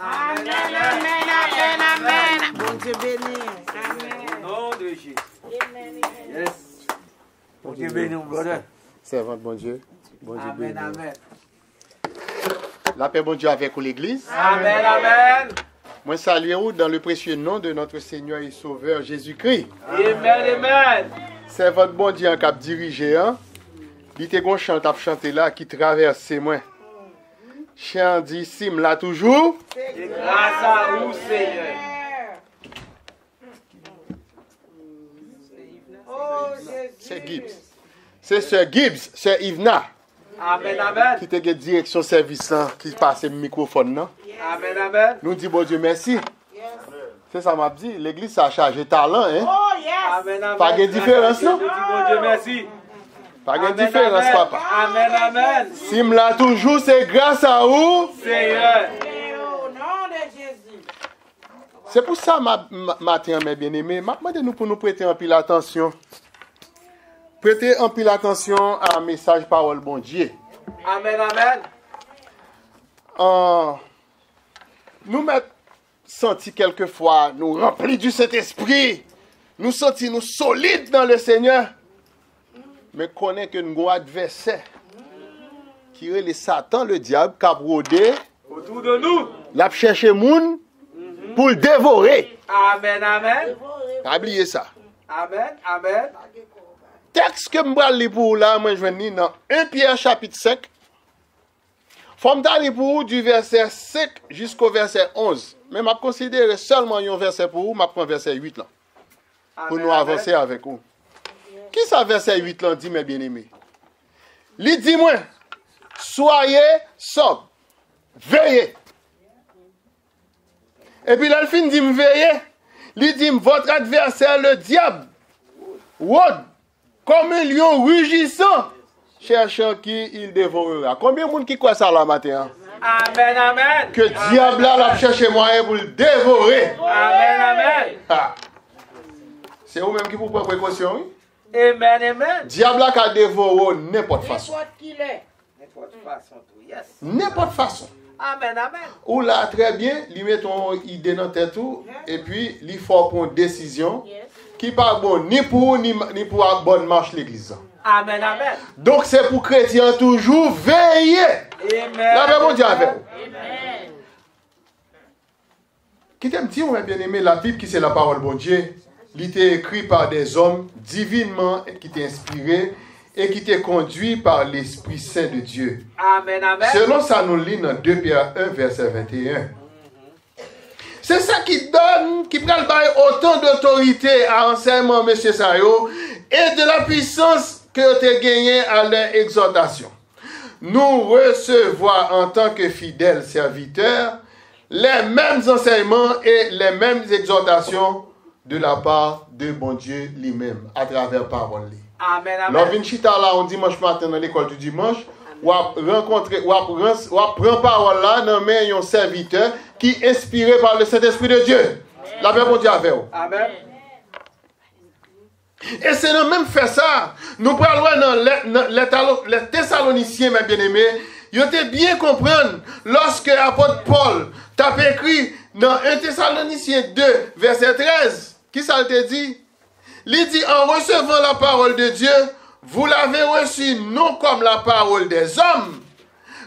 Amen, amen, amen, amen. Bon Dieu béni. Amen. Nom de Jésus. Amen. Yes. Bon Dieu béni, mon brother. Servante, bon Dieu. Bon Dieu Amen, béni. amen. La paix, bon Dieu, avec vous, l'Église. Amen, amen. Moi, saluez-vous dans le précieux nom de notre Seigneur et Sauveur Jésus-Christ. Amen, amen. C'est votre bon Dieu en cap dirigé, hein. Il était qu'on chante à chanter là qui traverse moi. Chant dit sim là toujours. C'est grâce à vous, Seigneur. Oh Jésus. C'est Gibbs. C'est Sir Gibbs, c'est Yvna Amen, amen. qui était direction service là, qui passe le microphone là. Amen, amen. Nous dit bon Dieu merci. Yes. C'est ça m'a dit, l'église ça a chargé talent hein. Oh yes. Amen, amen. Pas de différence, non? Je dis bon Dieu merci. Pas de Amen, différence amen. papa. Amen, amen. Sim là toujours c'est grâce à vous. Seigneur. Et au nom de Jésus. C'est pour ça, matin, mes bien-aimés, demandez-nous pour nous prêter un pile attention. Prêtez un pile attention à un message parole bon Dieu. Amen, amen. Nous mettons senti quelquefois, nous remplis du Saint-Esprit, nous sentis nous solides dans le Seigneur, mais connaît que nous avons un adversaire qui est le Satan, le diable, qui a brodé, Autour de nous. l'a cherché moun pour le dévorer. Amen, amen. Pas oublier ça. Amen, amen. Texte que je vais lire pour là, moi je vais lire dans 1 Pierre chapitre 5. Faut me lire pour vous du verset 5 jusqu'au verset 11. Mais je considère seulement un verset pour vous, je prends verset 8 là. Pour Amen, nous avancer amen. avec vous. Qui ça verset 8 là dit mes bien-aimés? Il dit moi, soyez sobres, veillez. Et puis là, le fin dit veillez. Il dit votre adversaire le diable, rôde comme un lion rugissant, cherchant qui il dévorera. Combien de monde qui croit ça là matin? Amen, amen. Que diable là l'a cherché moyen pour le dévorer. Amen, amen. Ah. C'est vous-même qui vous prenez précaution, oui? Amen, amen. Diable là qui a dévoré n'importe façon. N'importe qui l'est. N'importe façon, tout. Yes. N'importe façon. Amen, amen. Ou là, très bien, il met ton idée dans tête tout, et puis il faut prendre une décision Yes. qui pas bon ni pour ni pour la bonne marche l'église. Amen, amen. Donc c'est pour chrétiens toujours veiller. Amen. La paix mon Dieu avec vous. Amen. Qui t'aime dire, mon bien-aimé, la Bible qui c'est la parole bon Dieu, il était écrit par des hommes divinement qui t'ont inspiré et qui t'ont conduit par l'Esprit Saint de Dieu. Amen, amen. Selon ça, nous lit dans 2 Pierre 1, verset 21. C'est ça qui donne, qui prend autant d'autorité à enseignement, M. Sayo, et de la puissance que tu as gagnée à leur exhortation. Nous recevons en tant que fidèles serviteurs les mêmes enseignements et les mêmes exhortations de la part de bon Dieu lui-même, à travers parole. Amen, amen. Lors chita là, on dimanche matin dans l'école du dimanche, ou à rencontrer, ou à prendre parole là, dans un serviteur qui est inspiré par le Saint-Esprit de Dieu. La paix, bon Dieu, avec vous. Amen. Et c'est le même fait ça. Nous prenons dans les Thessaloniciens, mes bien-aimés, ils ont bien comprendre lorsque l'apôtre Paul t'a écrit dans 1 Thessaloniciens 2, verset 13, qui ça te dit? Il dit, en recevant la parole de Dieu, vous l'avez reçue non comme la parole des hommes,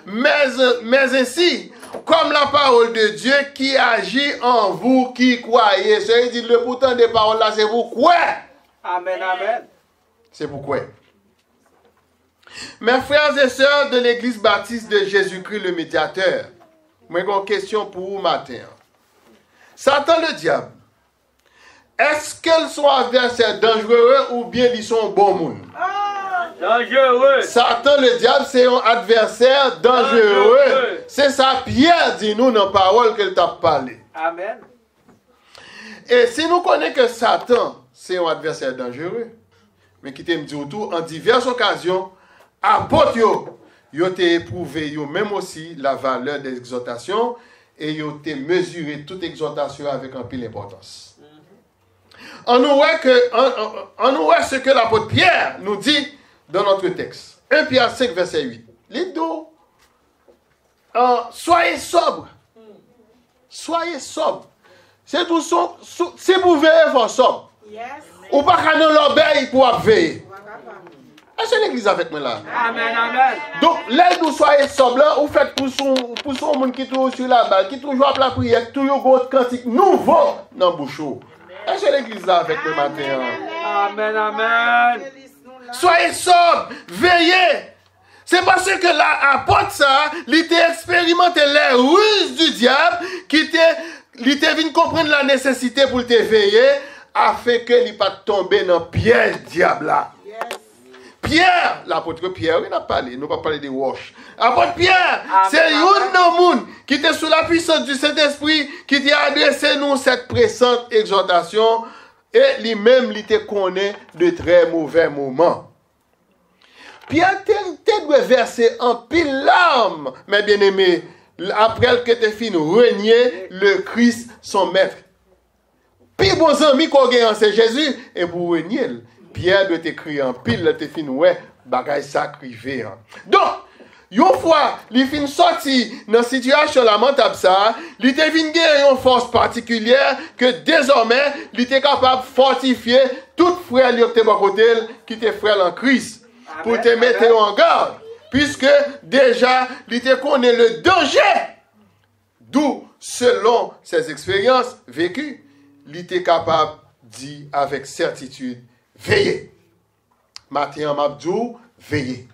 mais ainsi comme la parole de Dieu qui agit en vous qui croyez. C'est dit le pourtant des paroles là, c'est vous quoi? Amen, amen. C'est pourquoi. Mes frères et sœurs de l'église baptiste de Jésus-Christ le médiateur, moi j'ai une question pour vous matin. Satan le diable, est-ce qu'elles sont adversaires dangereux ou bien ils sont bons monde? Dangereux. Satan le diable c'est un adversaire dangereux. C'est ça Pierre dit nous dans la parole qu'il t'a parlé. Amen. Et si nous connaissons que Satan c'est un adversaire dangereux, mais qui t'aime dire tout en diverses occasions, apôtres yo ont éprouvé yo même aussi la valeur des exhortations et yo ont mesuré toute exhortation avec un peu d'importance. On nous voit ce que l'apôtre Pierre nous dit dans notre texte. 1 Pierre 5, verset 8. Les deux, soyez sobres. soyez sobre. C'est tout son, si vous veillez, il faut sobre. Yes. Ou pas qu'à nous l'obéir pour veiller. Est-ce que l'église avec moi là? Amen, amen. Donc, là, nous soyez sobre là, vous faites pour son monde qui trouve sur la balle, qui toujours à la prière, toujours un cantique nouveau dans le bouchon. Est-ce que l'église là avec moi matin? Amen, amen. Soyez sobre, veillez. C'est parce que l'apôtre ça, il était expérimenté les ruses du diable, il était venu comprendre la nécessité pour te veiller, afin que il pas tomber dans le piège diable là. Pierre, l'apôtre Pierre, il n'a parlé, nous pas parler de wash. L'apôtre Pierre, c'est un monde qui était sous la puissance du Saint-Esprit, qui t'a adressé nous cette pressante exhortation, et lui-même, il était connaît de très mauvais moments. Pierre, tu dois verser en pile larmes, mes bien-aimés, après que tu fini renier le Christ, son maître. Puis, bon ami qu'on gagne, c'est Jésus, et pour renier, Pierre doit t'écrire en pile, tu fini, ouais, bagaille sacrifié. Donc, une fois, il fin sorti dans une situation lamentable, ça, il te venu gagner une force particulière que désormais, il était capable de fortifier tout frère qui était à côté, qui était frère en Christ. Pour te mettre en garde, puisque déjà, il te connaît le danger. D'où, selon ses expériences vécues, il était capable de dire avec certitude, veillez. Matin, Mabdou, veillez.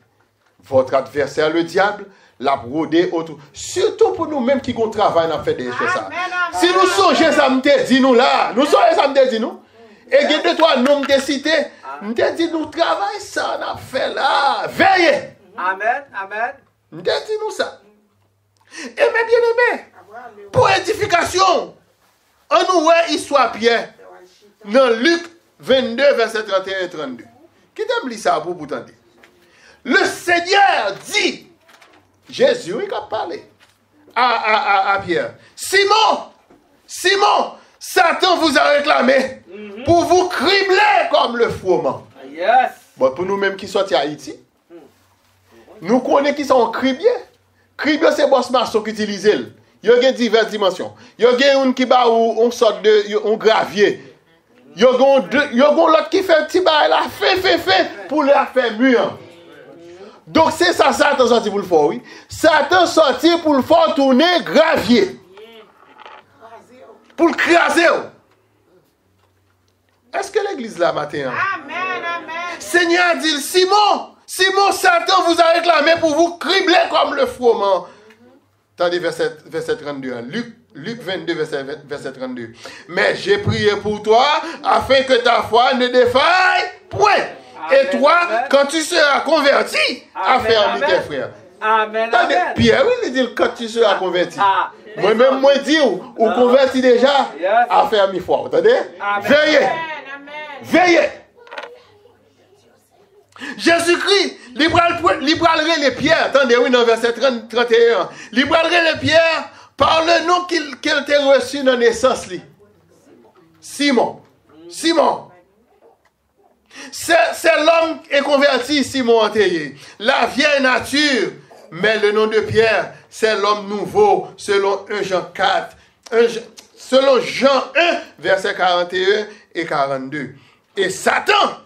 Votre adversaire, le diable, l'a brodé autour. Surtout pour nous-mêmes qui ont travaillé, on a fait des choses. Ça. Si nous songez, ça me dit nous là. Nous songez, ça me dit nous. Et que toi, nous me cité, nous te dit nous travaillons ça, on a fait là. Veillez. Amen, amen. Nous te dit nous ça. Et mes bien-aimés, pour édification, on nous voit histoire Pierre dans Luc 22, verset 31 et 32. Qui t'aime lire ça pour vous entendre? Le Seigneur dit, Jésus, il a parlé à Pierre, Simon, Satan vous a réclamé pour vous cribler comme le froment. Yes. Bon, pour nous-mêmes qui sommes à Haïti, nous connaissons qui sont cribiers. Cribier, c'est boss maçon qui utilise. Il y a diverses dimensions. Il y a un qui bat ou on sort de un gravier. Il y a l'autre qui fait un petit bail là, fait pour la faire mûr. Donc c'est ça, Satan sorti pour le faire, oui. Satan sorti pour le faire tourner gravier. Pour le craser. Est-ce que l'église là matin? Amen, amen. Seigneur dit, Simon, Satan vous a réclamé pour vous cribler comme le froment. Attendez, verset 32. Hein. Luc 22, verset 32. Mais j'ai prié pour toi, afin que ta foi ne défaille point. Amen, et toi, amen. Quand tu seras converti, affermis tes frères. Amen, attendez, amen. Pierre, il dit quand tu seras converti. Moi-même, moi dis, ou converti déjà, affermis foi. Attendez? Veillez. Veillez. Jésus-Christ, libéralerait les pierres. Attendez, oui, dans verset 31. Libéralerait les pierres par le nom qu'il t'a reçu dans la naissance. Simon. C'est l'homme qui est converti, Simon Anteye. La vieille nature, mais le nom de Pierre, c'est l'homme nouveau, selon 1 Jean 4. Selon Jean 1, verset 41 et 42. Et Satan,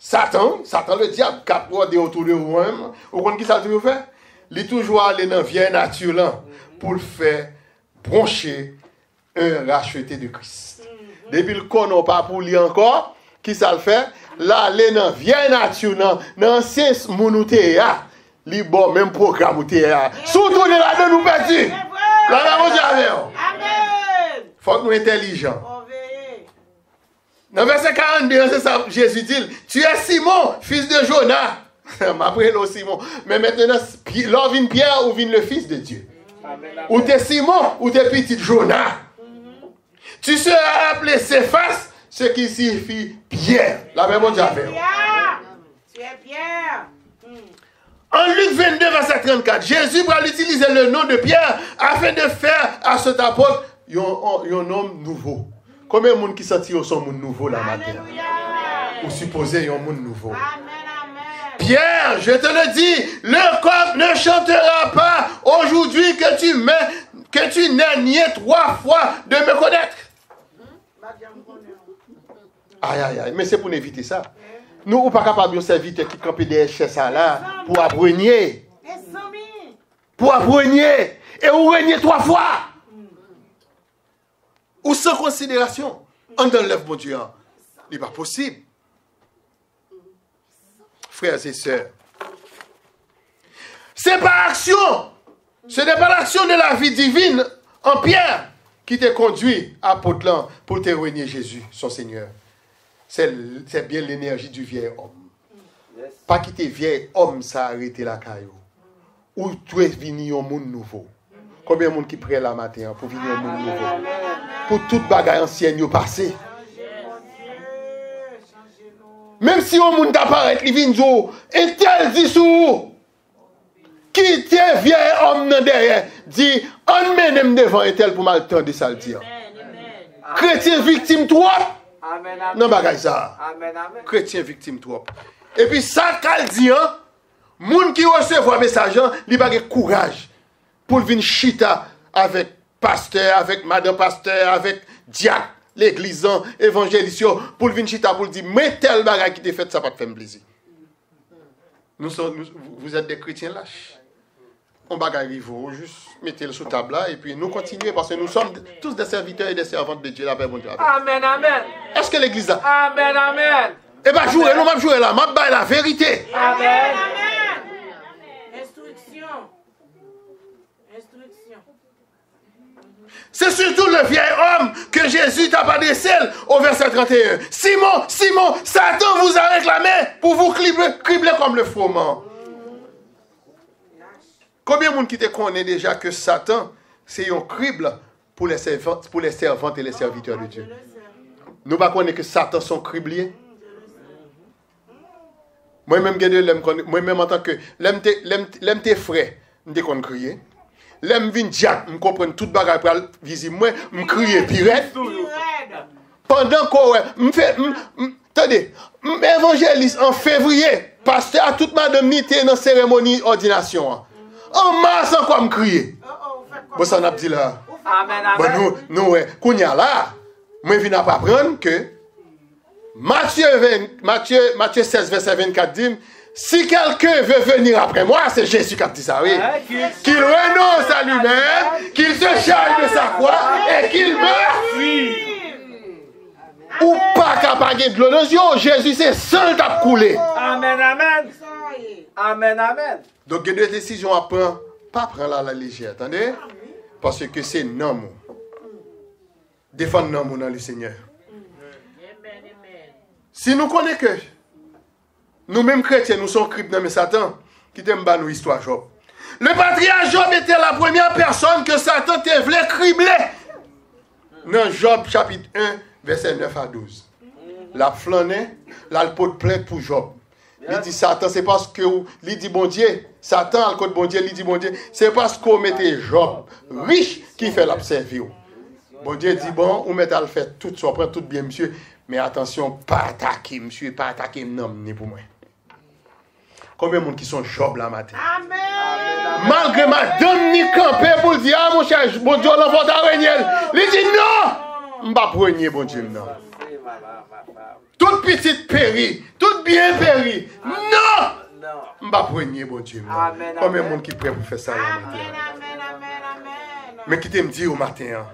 le diable, qui a prodé autour de vous-même, vous comprenez qui ça toujours fait? Il est toujours allé dans la vieille nature là, pour le faire broncher un racheté de Christ. Depuis le connaît pas pour lui encore, qui ça le fait? Là, aller dans la vieille nature, dans l'ancien mounoutéa, li bon même programme outéa. Surtout de là de nous perdus. Là, vous avez. Amen. Faut que nous intelligents. Dans verset 42, c'est ça, Jésus dit, tu es Simon, fils de Jonas. M'appelle Simon. Mais maintenant, là vient Pierre ou vient le fils de Dieu. Amen. Ou t'es Simon, ou t'es petit Jonas. Tu seras appelé Céphas, ce qui signifie Pierre. La même chose à faire. Tu es Pierre. En Luc 22, verset 34, Jésus va utiliser le nom de Pierre afin de faire à cet apôtre un homme nouveau. Combien de monde qui sortit au son monde nouveau la matin? Ou supposez un monde nouveau? Pierre, je te le dis, le coq ne chantera pas aujourd'hui que tu mets que tu n'aies nié 3 fois de me connaître. Aïe, aïe, aïe. Mais c'est pour éviter ça. Nous, on pas capable de serviteur qui campe des chaises là pour apprendre. Pour apprendre. Et on renier 3 fois. Ou sans considération. On enlève mon Dieu. Ce n'est pas possible. Frères et sœurs. C'est par action. Ce n'est pas l'action de la vie divine en Pierre qui t'a conduit à Portland pour te renier Jésus, son Seigneur. C'est bien l'énergie du vieil homme. Yes. Pas quitter vieil homme, ça a arrêté la caillou. Ou tu es venu au monde nouveau. Combien de monde qui prend la matin pour venir au monde nouveau? Pour toute bagaille ancienne yo passé. Même si au monde apparaît, il vient dire, et tel dit sous. Qui tient vieil homme derrière, dit, on mène devant et tel pour mal tendre ça le dire. Chrétien victime trop. Amen, non, bagaille ça. Amen, amen. Chrétien victime trop. Et puis ça qu'elle dit, moun qui recevoir message, il n'a pas de courage pour venir chita avec pasteur, avec madame pasteur, avec diacre, l'église, évangéliste, pour venir chita pour dire, mais tel bagaille qui te fait, ça va te faire plaisir. Vous êtes des chrétiens lâches. On va arriver, juste mettez-le sous table là, et puis nous continuons parce que nous sommes tous des serviteurs et des servantes de Dieu. La paix, bon Dieu. Amen, amen. Est-ce que l'église là? Amen, amen. Eh bien, jouer, nous m'avons joué là, m'a baille la vérité. Amen. Instruction. Instruction. C'est surtout le vieil homme que Jésus t'a adressé au verset 31. Simon, Simon, Satan vous a réclamé pour vous cribler comme le froment. Combien de monde qui te connaît déjà que Satan, c'est un crible pour les servantes et les serviteurs de Dieu? Nous ne connaissons pas que Satan sont cribliers. Moi-même, en tant que l'aime tes frères, je me crier. L'aime vin diak, je comprends toute bagarre pour visiter moi, je crier pirate. Pendant qu'on attendez, évangéliste en février, pasteur à toute madame n'était dans la cérémonie ordination. En mars encore me crier. Bon, ça n'a pas dit là. Amen, amen. Bon, nous, qu'on y a là, moi, je viens pas apprendre que Matthieu 16, verset 24 dit, si quelqu'un veut venir après moi, c'est Jésus qui a dit ça, oui. Qu'il renonce à lui-même, qu'il se charge de sa croix et qu'il meure. Ou pas capable de l'eau dans les yeux, Jésus c'est seul t'a coulé. Amen, amen. Amen, amen. Donc, il y a des décisions à prendre, pas prendre à la légère, attendez? Parce que c'est non. Défendre non dans le Seigneur. Si nous connaissons que nous-mêmes chrétiens, nous sommes cribles dans Satan, qui t'aime pas nos histoires Job. Le patriarche Job était la première personne que Satan te voulait cribler. Dans Job chapitre 1, verset 9 à 12. La flânée, la pot plainte pour Job. Il dit Satan, c'est parce que il dit bon Dieu, Satan, le côté bon Dieu, il dit bon Dieu, c'est parce qu'on mettait Job riche qui fait l'observer. Bon Dieu dit bon, on met à le faire tout, ça prend tout bien, monsieur, mais attention, pas attaquer, monsieur, pas attaquer, non, ni pour moi. Combien de monde qui sont Job là matin? Amen. Malgré madame ni campé pour dire, ah mon cher, bon Dieu, l'enfant d'Areniel, il dit non, je ne vais pas prendre, bon Dieu, non. Toute petite péri, toute bien péri. Non! Je ne vais pas prendre, bon Dieu. Combien de monde qui est prêt pour faire ça? Mais qui t'aime dire au matin?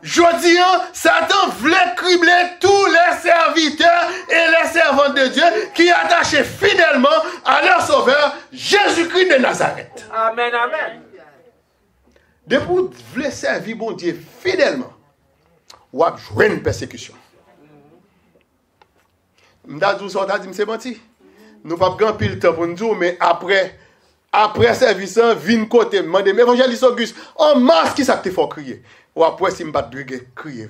Je dis, Satan voulait cribler tous les serviteurs et les servantes de Dieu qui attachaient fidèlement à leur sauveur, Jésus-Christ de Nazareth. Amen, amen. Depuis que vous voulez servir bon Dieu fidèlement, vous avez joué une persécution. C'est menti. Nous ne pouvons pas pile temps pour nous dire, mais après service, vine côté, demandez, mais évangéliste Auguste, en masse, qui ça te fait crier? Ou après, si je ne pas crier,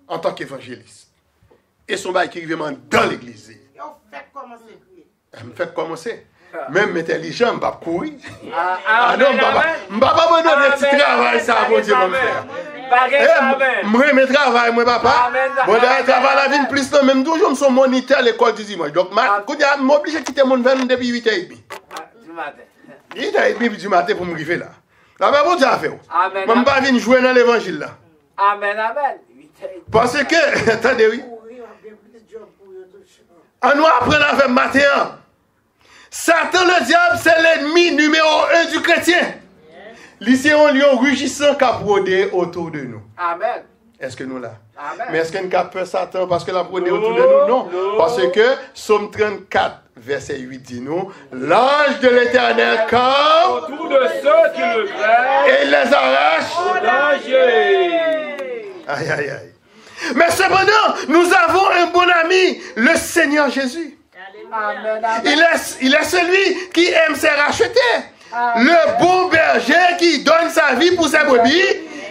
en tant qu'évangéliste. Et son bail qui arrive dans l'église. Fait commencer. Même intelligent, je ne vais pas courir. Ah non, je ne vais pas me donner un petit travail, ça, mon Dieu, mon frère. Moi, je travaille, moi, papa. Moi, je travaille la vie plus, non, même toujours, je suis moniteur à l'école du dimanche. Donc, je suis obligé de quitter mon 20 depuis 8h30. Du matin. 8h30 du matin pour me arriver là. La bon Dieu a fait. Amen. Je ne vais pas venir jouer dans l'évangile là. Amen, amen. Parce que, attendez, oui. On nous apprend avec matin. Satan, le diable, c'est l'ennemi numéro 1 du chrétien. Lycée, on lion rugissant qui a brodé autour de nous. Amen. Est-ce que nous là? Amen. Mais est-ce qu'on a peur Satan parce que la brodé autour de nous? Non. Parce que Psaume 34, verset 8 dit nous, l'ange de l'Éternel campe Autour de ceux qui le craignent, et il les arrache au danger. Aïe, aïe, aïe. Mais cependant, nous avons un bon ami, le Seigneur Jésus. Amen, amen. Il est celui qui aime se racheter. Le bon berger qui donne sa vie pour ses brebis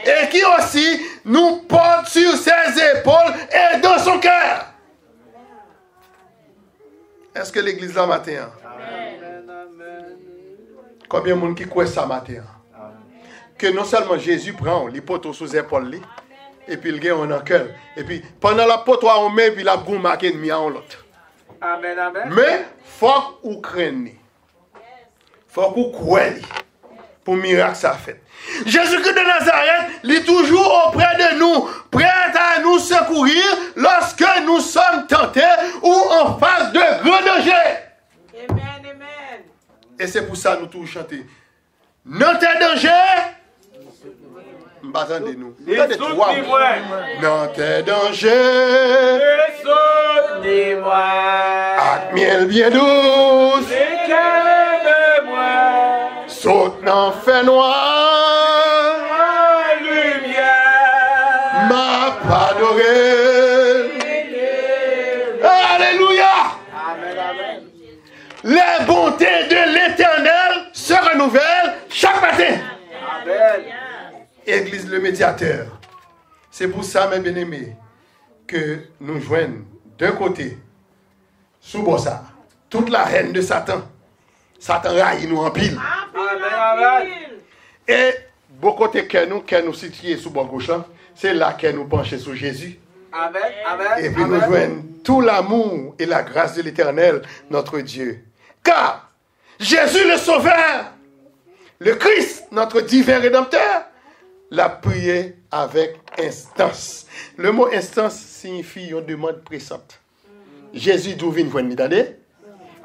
et qui aussi nous porte sur ses épaules et dans son cœur. Est-ce que l'église là matin? Amen, amen. Combien de monde qui croit ça matin? Que non seulement Jésus prend l'hypothèse sous épaules et puis il gagne en cœur. Et puis pendant la pote on met puis la goût marqué mis en l'autre. Amen, amen. Mais faut qu'on craigne. Faut qu'on croie pour miracle ça fait. Jésus-Christ de Nazareth, il est toujours auprès de nous, prêt à nous secourir lorsque nous sommes tentés ou en face de grands dangers. Amen, amen. Et c'est pour ça que nous tous chanter. Non tes dangers. Attendez-nous. Attendez trois. Non tes dangers. Soutenez-moi. Avec miel bien douce. Éclairez-moi. Saute dans fait noir. La lumière. M'a pas adoré. Alléluia. Amen, amen. Les bontés de l'Éternel se renouvellent chaque matin. Amen. Église le médiateur. C'est pour ça, mes bien-aimés, que nous joignons d'un côté, sous Bossa, toute la haine de Satan. Satan raille nous en pile. Amen, Et beaucoup de que nous situés sous bon gauche, c'est là que nous penchons sur Jésus. amen, amen. Et puis nous joignons tout l'amour et la grâce de l'Éternel, notre Dieu. Car Jésus le Sauveur, le Christ, notre divin Rédempteur, l'a prié avec instance. Le mot instance signifie une demande pressante. Jésus d'où vient vous entendez?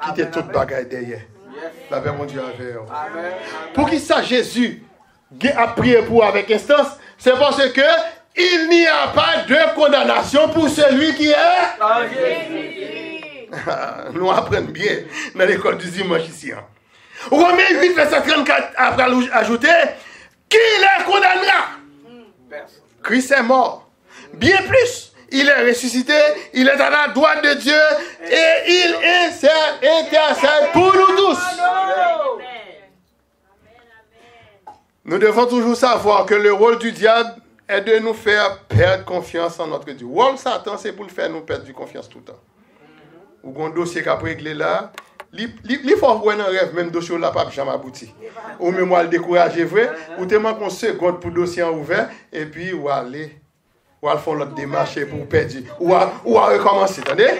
Quittez toute bagaille derrière. La paix mon Dieu avec vous. Amen. Pour qui ça Jésus a prié pour avec instance? C'est parce que il n'y a pas de condamnation pour celui qui est. En Jésus. Nous apprenons bien dans l'école du dimanche ici. Romains 8, verset 34, après ajouter, qui les condamnera? Personne. Christ est mort. Bien plus, il est ressuscité, il est à la droite de Dieu et il intercède pour nous tous. Nous devons toujours savoir que le rôle du diable est de nous faire perdre confiance en notre Dieu. Le rôle de Satan, c'est pour le faire nous perdre du confiance tout le temps. Ou un dossier qui a réglé là, il faut avoir un rêve, même dossier là, pas jamais abouti. Ou même moi le décourager vrai, ou tellement qu'on seconde pour dossier ouvert, et puis ou aller faire l'autre démarche pour perdre, ou à recommencer, attendez?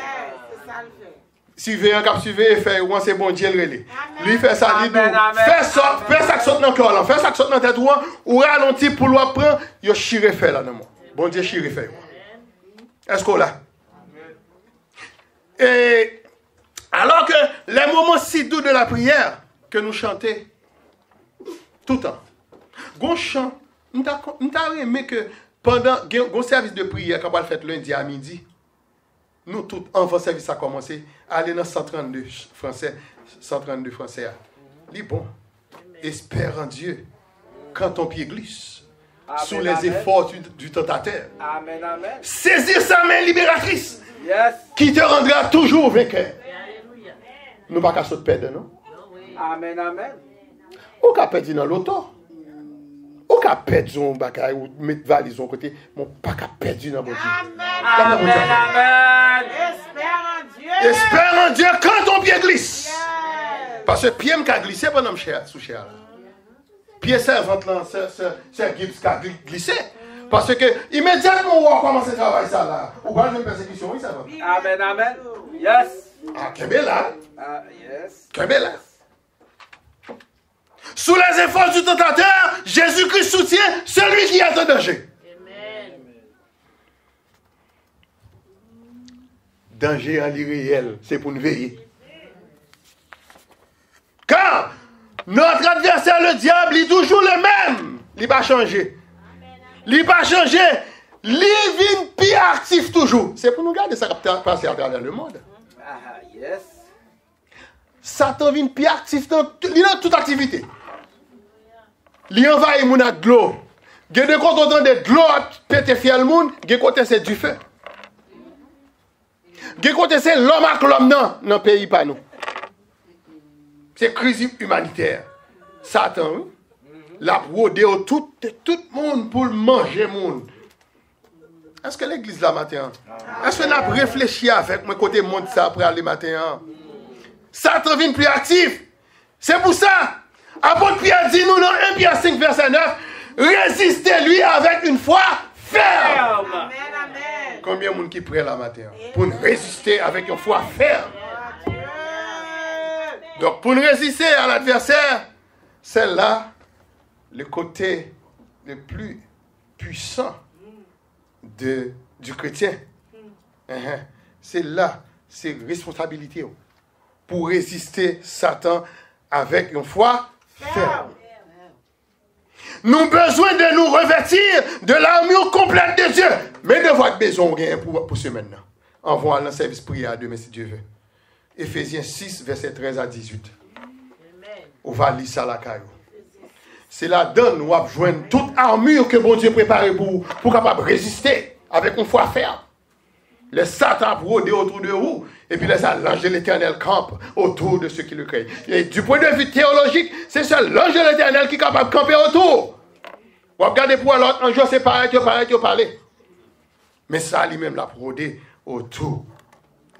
Suivez un cap, suivez et fait, ou c'est bon Dieu le relais. Lui fait ça, dit fais ça qui saute dans le cœur là, fais ça qui saute dans la tête ou ralentit pour le prendre, il chire fait là, non? Bon Dieu chire fait. Est-ce qu'on l'a? Et alors que les moments si doux de la prière que nous chantons tout le temps, on chante, nous avons aimé que pendant le service de prière qu'on va le faire lundi à midi, nous tous, avant le service a commencé, aller dans 132 français. Dis bon, espère en Dieu quand ton pied glisse sous les efforts du tentateur. Amen, amen. Saisir sa main libératrice. Yes. Qui te rendra toujours vainqueur. Nous ne pouvons pas sauter perdre, non? Amen, amen. Ou qu'à perdre dans l'auto. Ou qu'à perdre son bagage ou mettre valise au côté. Mais pas qu'à perdre dans mon Dieu. Amen, amen. Espère en Dieu. Espère en Dieu quand ton pied glisse. Parce que pied m'a glissé pendant que je sous cher. Pied servante là, c'est Gibbs qui a glissé. Parce que immédiatement on commence à travailler ça là. Ou pas une persécution, oui ça va. Amen, amen. Yes. Ah, Kébé là. Yes. Kébé là. Sous les efforts du tentateur, Jésus-Christ soutient celui qui est en danger. Danger en l'irréel, c'est pour nous veiller. Car notre adversaire, le diable, il est toujours le même. Il n'a pas changé. Il n'a pas changé. Il vient plus actif toujours. C'est pour nous garder ça qui passe à travers le monde. Ah, yes. Satan vient plus actif dans toute activité. Il envahit mon avec de l'eau. Il y a des côtés de l'eau à péter fier le monde, il y a des côtés c'est du feu. Il y a des côtés c'est l'homme avec l'homme dans le pays pas nous. C'est crise humanitaire. Satan, l'a rodé tout le monde pour manger le monde. Est-ce que l'église là matin? Est-ce qu'on a réfléchi avec moi côté monde ça après aller matin? Satan vient plus actif. C'est pour ça, apôtre Pierre dit nous dans 1 Pierre 5 verset 9, résistez-lui avec une foi ferme. Amen, amen. Combien de monde qui prêt là matin pour nous résister avec une foi ferme? Donc pour nous résister à l'adversaire, c'est là le côté le plus puissant du chrétien. C'est là, c'est responsabilité pour résister Satan avec une foi ferme. Nous avons besoin de nous revêtir de l'armure complète de Dieu. Mais de votre besoin pour ce maintenant. Envoie le service prière demain si Dieu veut. Éphésiens 6, verset 13 à 18. On va lire ça la caillou. C'est là-dedans nous avons besoin de toute armure que bon Dieu prépare pour capable résister avec une foi ferme. Le Satan rôder autour de vous. Et puis laisse l'ange de l'Éternel campe autour de ceux qui le craignent. Et du point de vue théologique, c'est seul l'ange de l'Éternel qui est capable de camper autour. Vous regardez pour l'autre, un jour c'est pareil, tu parler. Mais ça lui-même l'a rôder autour.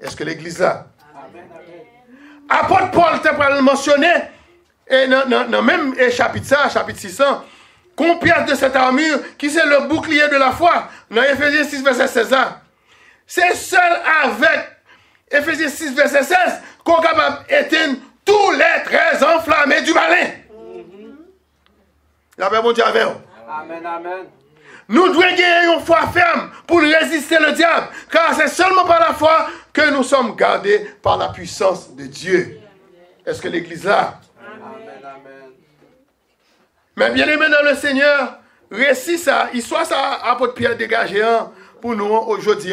Est-ce que l'église là? Apôtre Paul t'a mentionné, et dans même chapitre 600, qu'on pièce de cette armure, qui c'est le bouclier de la foi. Dans Éphésiens 6, verset 16. C'est seul avec Éphésiens 6, verset 16 qu'on est capable d'éteindre tous les traits enflammés du malin. La paix, bon Dieu, avec vous. Amen, amen. Nous devons gagner une foi ferme pour résister le diable. Car c'est seulement par la foi que nous sommes gardés par la puissance de Dieu. Est-ce que l'église là? Amen, amen. Mais bien aimé dans le Seigneur, récit ça, histoire ça, apôtre Pierre dégagé pour nous aujourd'hui.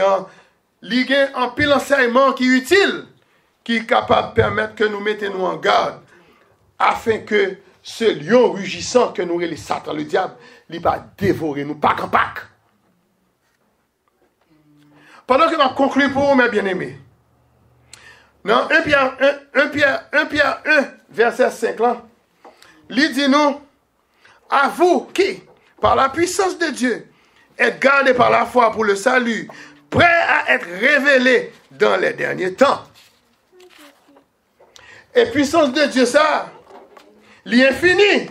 Il y a un pile enseignement qui est utile, qui est capable de permettre que nous mettions en garde, afin que ce lion rugissant que nous les Satan, le diable, il ne va pas dévorer nous, pack en pack. Pendant que je vais conclure pour vous, mes bien-aimés, dans 1 Pierre 1, verset 5, là, il dit nous, à vous qui, par la puissance de Dieu, êtes gardés par la foi pour le salut, prêts à être révélés dans les derniers temps. Et puissance de Dieu, ça, l'infini.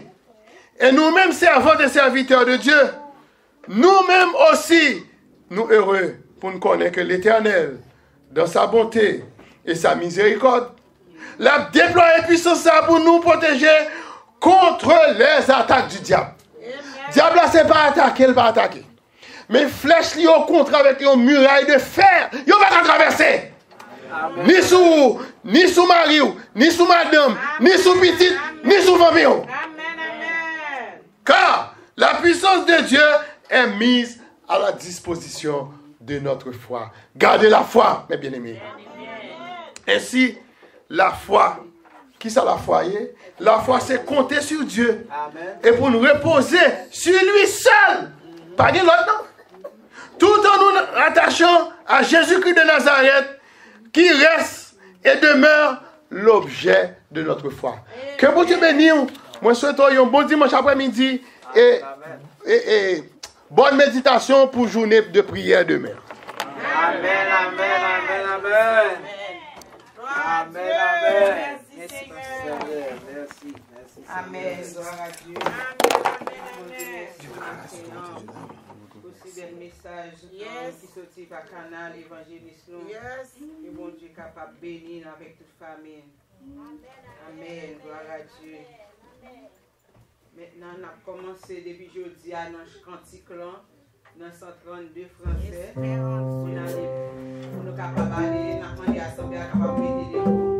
Et nous-mêmes, servants et serviteurs de Dieu, nous-mêmes aussi, nous heureux pour nous connaître que l'Éternel, dans sa bonté et sa miséricorde, l'a déployé puissance ça pour nous protéger contre les attaques du diable. Le diable, là, c'est pas attaquer, il va attaquer. Mais flèche li au contre avec une muraille de fer, il va pas traverser. Amen. Ni sous mari, ni sous madame, ni sous petite, ni sous famille. Car la puissance de Dieu est mise à la disposition de notre foi. Gardez la foi, mes bien-aimés. Ainsi, la foi, qui ça la foi? La foi, c'est compter sur Dieu. Amen. Et pour nous reposer sur lui seul. Pas de l'autre, non? Tout en nous attachant à Jésus-Christ de Nazareth, qui reste et demeure l'objet de notre foi. Que bon Dieu bénisse. Moi, je souhaite un bon dimanche après-midi et bonne méditation pour journée de prière demain. Amen, amen, amen, amen. Amen, amen. Merci, Seigneur. Merci, merci. Amen. Gloire à Dieu. Aussi bel message qui sortit par canal évangéliste. Et bon Dieu capable de bénir avec toute famille. Amen. Gloire à Dieu. on a commencé depuis jeudi à notre cantique là, dans 132 français. Pour nous capables d'aller, nous avons demandé à l'Assemblée capable de